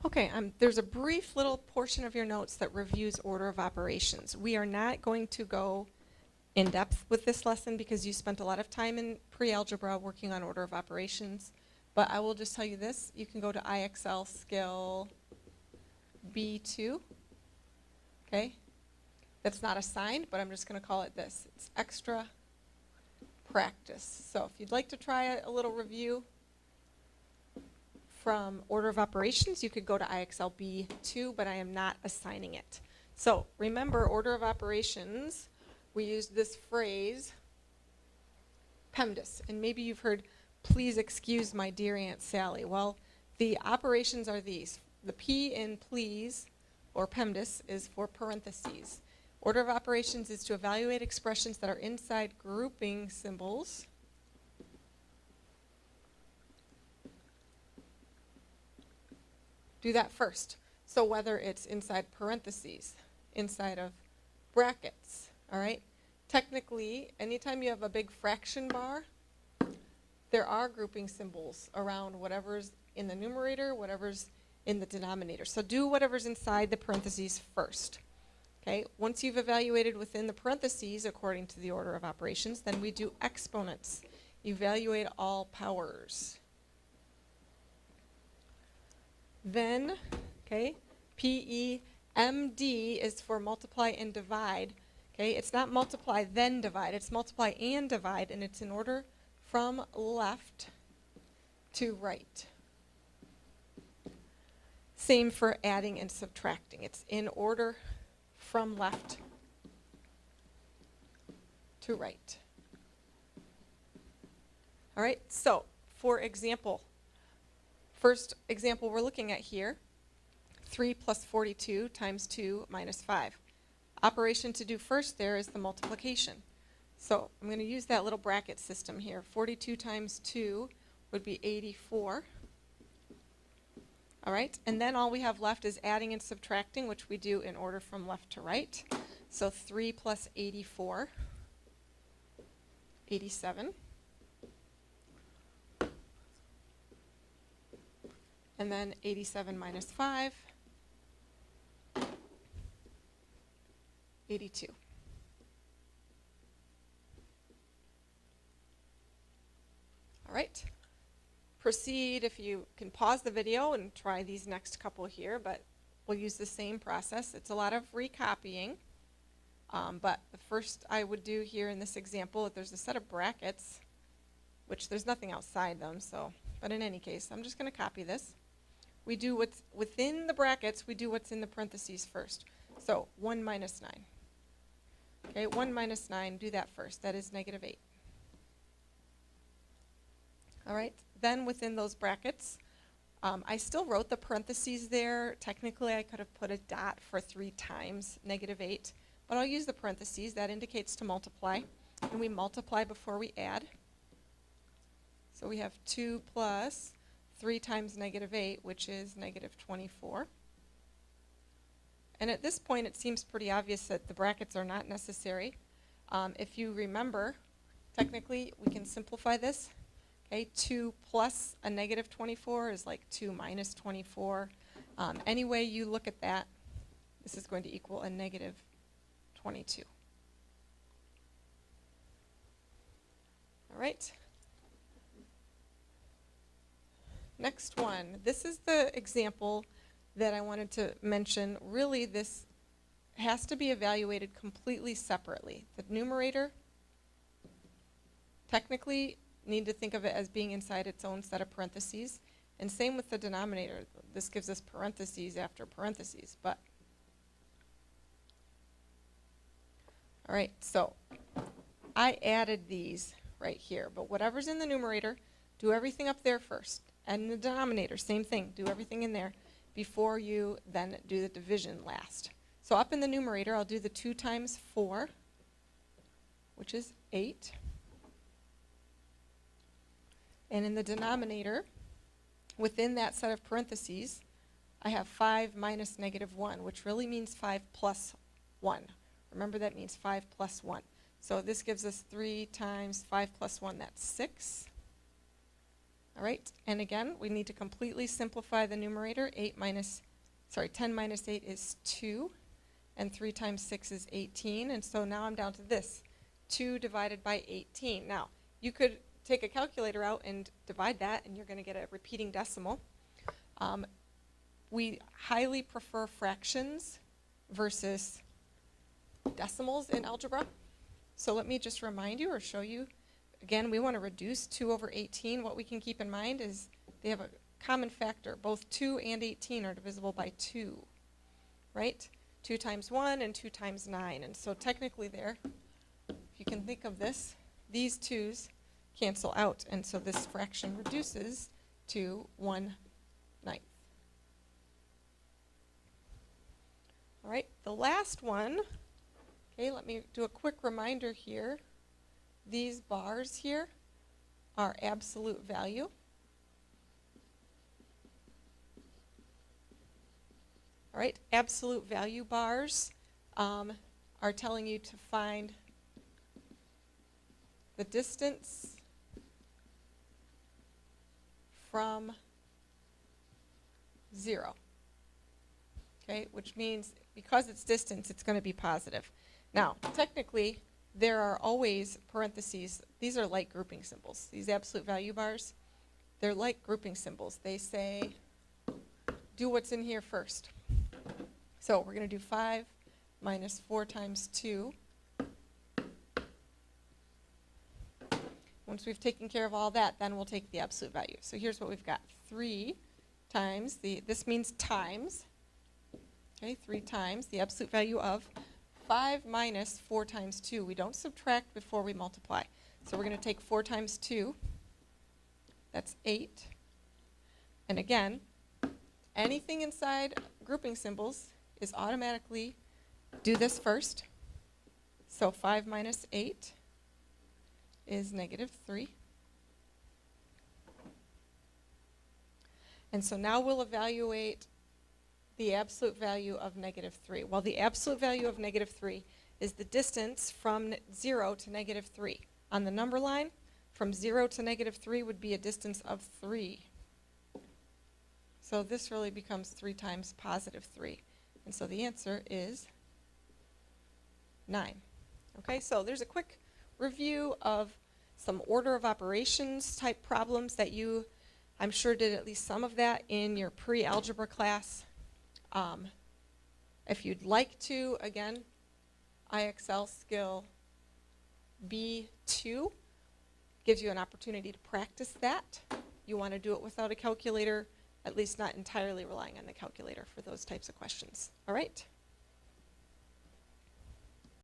Okay, there's a brief little portion of your notes that reviews order of operations. We are not going to go in depth with this lesson because you spent a lot of time in pre-algebra working on order of operations. But I will just tell you this, you can go to IXL skill B2, okay? That's not assigned, but I'm just going to call it this. It's extra practice. So if you'd like to try a little review from order of operations, you could go to IXL B2, but I am not assigning it. So remember, order of operations, we used this phrase, PEMDAS, and maybe you've heard, please excuse my dear Aunt Sally. Well, the operations are these. The P in please, or PEMDAS, is for parentheses. Order of operations is to evaluate expressions that are inside grouping symbols. Do that first. So whether it's inside parentheses, inside of brackets, all right? Technically, anytime you have a big fraction bar, there are grouping symbols around whatever's in the numerator, whatever's in the denominator. So do whatever's inside the parentheses first. Okay? Once you've evaluated within the parentheses according to the order of operations, then we do exponents. Evaluate all powers. Then, okay, PEMD is for multiply and divide. Okay, it's not multiply then divide, it's multiply and divide, and it's in order from left to right. Same for adding and subtracting. It's in order from left to right. All right, so for example, first example we're looking at here, 3 plus 42 times 2 minus 5. Operation to do first there is the multiplication. So I'm going to use that little bracket system here. 42 times 2 would be 84. All right, and then all we have left is adding and subtracting, which we do in order from left to right. So 3 plus 84, 87. And then 87 minus 5, 82. All right. Proceed if you can pause the video and try these next couple here, but we'll use the same process. It's a lot of recopying, but the first I would do here in this example, if there's a set of brackets, which there's nothing outside them, so, but in any case, I'm just going to copy this. We do what's within the brackets, we do what's in the parentheses first. So 1 minus 9. Okay, 1 minus 9, do that first. That is negative 8. All right, then within those brackets, I still wrote the parentheses there. Technically, I could have put a dot for 3 times negative 8, but I'll use the parentheses. That indicates to multiply, and we multiply before we add. So we have 2 plus 3 times negative 8, which is negative 24. And at this point, it seems pretty obvious that the brackets are not necessary. If you remember, technically, we can simplify this. Okay, 2 plus a negative 24 is like 2 minus 24. Any way you look at that, this is going to equal a negative 22. All right. Next one. This is the example that I wanted to mention. Really, this has to be evaluated completely separately. The numerator, technically, need to think of it as being inside its own set of parentheses. And same with the denominator. This gives us parentheses after parentheses. But all right, so I added these right here. But whatever's in the numerator, do everything up there first. And in the denominator, same thing. Do everything in there before you then do the division last. So up in the numerator, I'll do the 2 times 4, which is 8. And in the denominator, within that set of parentheses, I have 5 minus negative 1, which really means 5 plus 1. Remember, that means 5 plus 1. So this gives us 3 times 5 plus 1, that's 6. All right, and again, we need to completely simplify the numerator. 10 minus 8 is 2, and 3 times 6 is 18, and so now I'm down to this, 2 divided by 18. Now, you could take a calculator out and divide that, and you're going to get a repeating decimal. We highly prefer fractions versus decimals in algebra. So let me just remind you or show you. Again, we want to reduce 2 over 18. What we can keep in mind is they have a common factor. Both 2 and 18 are divisible by 2, right? 2 times 1 and 2 times 9. And so technically there, if you can think of this, these 2's cancel out. And so this fraction reduces to 1/9. All right, the last one, okay, let me do a quick reminder here. These bars here are absolute value. All right, absolute value bars are telling you to find the distance from 0. Okay, which means because it's distance, it's going to be positive. Now, technically, there are always parentheses. These are like grouping symbols. These absolute value bars, they're like grouping symbols. They say, do what's in here first. So we're going to do 5 minus 4 times 2. Once we've taken care of all that, then we'll take the absolute value. So here's what we've got. 3 times, this means times. Okay, 3 times the absolute value of 5 minus 4 times 2. We don't subtract before we multiply. So we're going to take 4 times 2. That's 8. And again, anything inside grouping symbols is automatically do this first. So 5 minus 8 is -3. And so now we'll evaluate the absolute value of -3. Well, the absolute value of -3 is the distance from 0 to -3. On the number line, from 0 to -3 would be a distance of 3. So this really becomes 3 times +3. And so the answer is 9. Okay, so there's a quick review of some order of operations type problems that you, I'm sure, did at least some of that in your pre-algebra class. If you'd like to, again, IXL skill B2 gives you an opportunity to practice that. You want to do it without a calculator, at least not entirely relying on the calculator for those types of questions. All right?